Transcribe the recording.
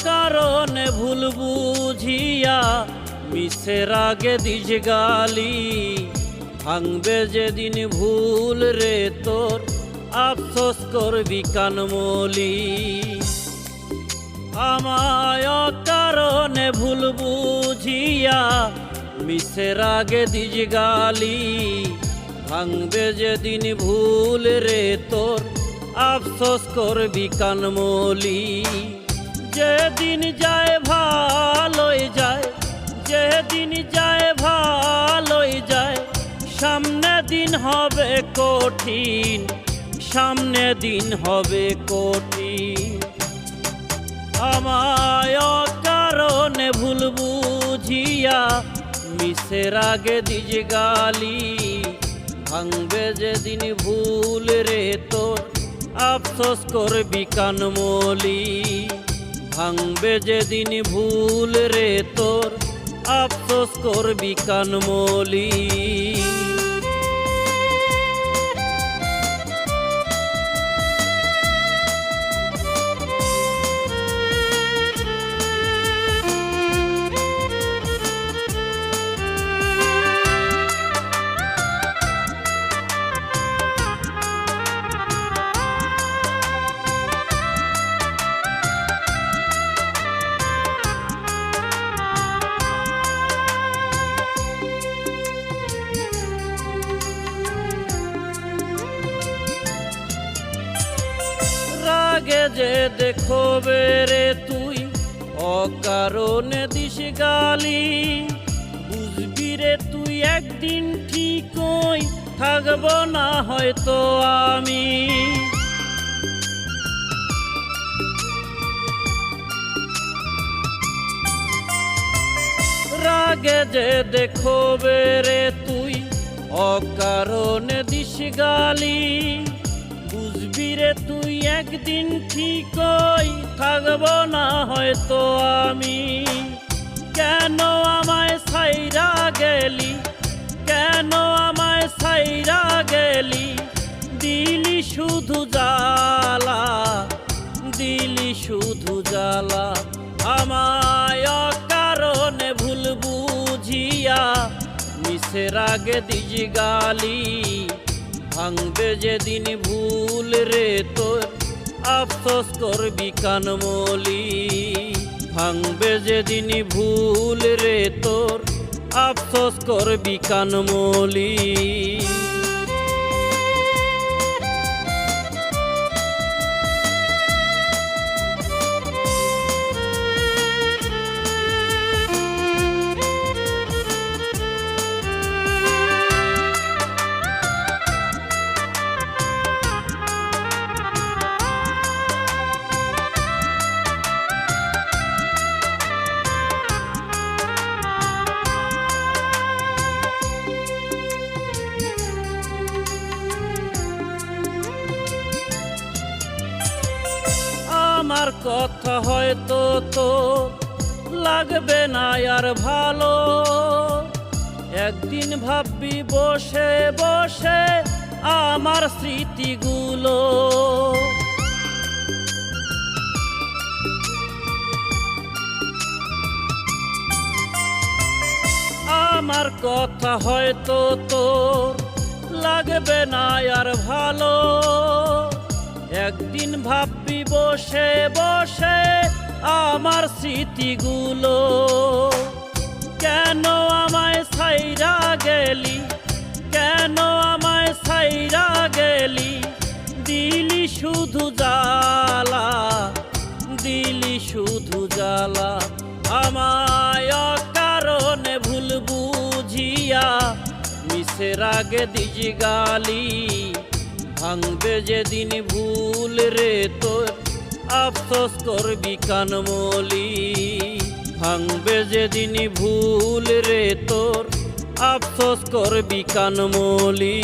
অকারণে ভুল বুঝিয়া মিছে রাগে দিস গালি। ভাঙবে যেদিন ভুল রে তোর আফসোস করবি কানমলি। আমায় অকারণে ভুল বুঝিয়া মিছে রাগে দিস গালি। ভাঙবে যেদিন ভুল রে তোর আফসোস করবি কানমলি। যেদিন যায় ভালোই যায়, যেদিন যায় ভালোই যায়, সামনে দিন হবে কঠিন, সামনে দিন হবে কঠিন। আমায় অকারণে ভুল বুঝিয়া মিছে রাগে দিস গালি। ভাঙবে যেদিন ভুল রে তোর আফসোস করবি কানমলি। ভাঙবে যেদিন ভুল রে তোর আফসোস করবি কানমলি। রাগে যে দেখবে রে তুই অকারণে দিস গালি। বুঝবি রে তুই একদিন ঠিকই থাকব না হয়তো আমি। রাগে যে দেখবে রে তুই অকারণে দিস গালি। বুঝবি রে তুই একদিন ঠিকই থাকব না হয়তো আমি। কেন আমায় ছাইরা গেলি, কেন আমায় ছাইরা গেলি, দিলি শুধু জ্বালা, দিলি শুধু জ্বালা। আমায় অকারণে ভুল বুঝিয়া মিছে রাগে দিস গালি। ভাঙবে যেদিন ভুল রে তোর আফসোস করবি কানমলি। ভাঙবে যেদিন ভুল রে তোর আফসোস করবি কানমলি। আমার কথা হয়তো তো লাগবে না আর ভালো। একদিন ভাববি বসে বসে আমার স্মৃতিগুলো। আমার কথা হয়তো তোর লাগবে না আর ভালো। একদিন ভাববি বসে বসে আমার স্মৃতিগুলো। কেন আমায় ছাইরা গেলি, কেন আমায় ছাইরা গেলি, দিলি শুধু জ্বালা, দিলি শুধু জ্বালা। আমায় অকারণে ভুল বুঝিয়া মিছে রাগে দিস গালি। ভাঙবে যেদিন ভুল রে তোর আফসোস করবি কানমলি। ভাঙবে যেদিন ভুল রে তোর আফসোস করবি কানমলি।